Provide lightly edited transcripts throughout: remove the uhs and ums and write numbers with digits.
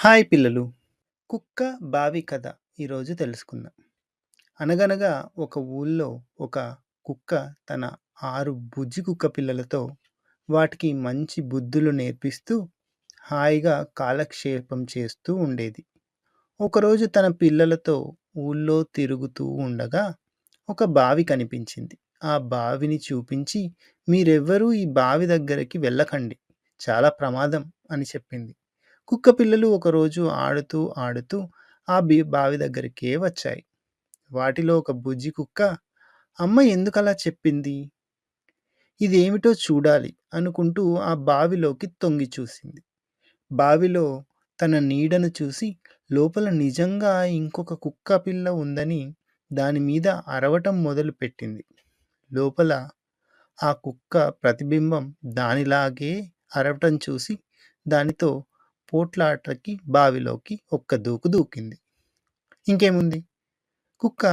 Hi పిల్లలు. కుక్క బావి కథ ఈరోజు తెలుసుకుందాం. అనగనగా ఒక ఊళ్ళో ఒక కుక్క తన 6 బుజ్జి కుక్క పిల్లలతో వాటికి మంచి బుద్ధులు నేర్పిస్తూ హాయిగా కాలక్షేపం చేస్తూ ఉండేది. ఒకరోజు తన పిల్లలతో ఊళ్ళో తిరుగుతూ ఉండగా ఒక బావి కనిపించింది. ఆ బావిని చూపించి మీరెవ్వరూ ఈ బావి దగ్గరికి వెళ్ళకండి. చాలా ప్రమాదం అని చెప్పింది. కుక్క పిల్లలు ఒకరోజు ఆడుతూ ఆడుతూ ఆ బావి దగ్గరికే వచ్చాయి. వాటిలో ఒక బుజ్జి కుక్క అమ్మ ఎందుకలా చెప్పింది? ఇదేమిటో చూడాలి అనుకుంటూ ఆ బావిలోకి తొంగి చూసింది. బావిలో తన నీడను చూసి లోపల నిజంగా ఇంకొక కుక్క పిల్ల ఉందని దాని మీద అరవటం మొదలుపెట్టింది. లోపల ఆ కుక్క ప్రతిబింబం దానిలాగే అరవటం చూసి దానితో పోట్లాటకి బావిలోకి ఒక్క దూకు దూకింది. ఇంకేముంది, కుక్క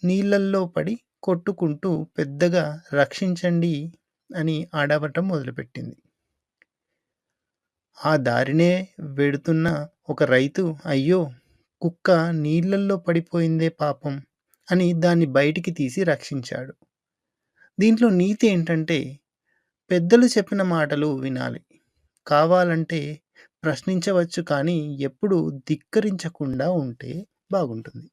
నీళ్ళల్లో పడి కొట్టుకుంటూ పెద్దగా రక్షించండి అని అడవటం మొదలుపెట్టింది. ఆ దారినే వెడుతున్న ఒక రైతు అయ్యో, కుక్క నీళ్ళల్లో పడిపోయిందే పాపం అని దాన్ని బయటికి తీసి రక్షించాడు. దీంట్లో నీతి ఏంటంటే పెద్దలు చెప్పిన మాటలు వినాలి. కావాలంటే ప్రశ్నించవచ్చు కానీ ఎప్పుడూ ధిక్కరించకుండా ఉంటే బాగుంటుంది.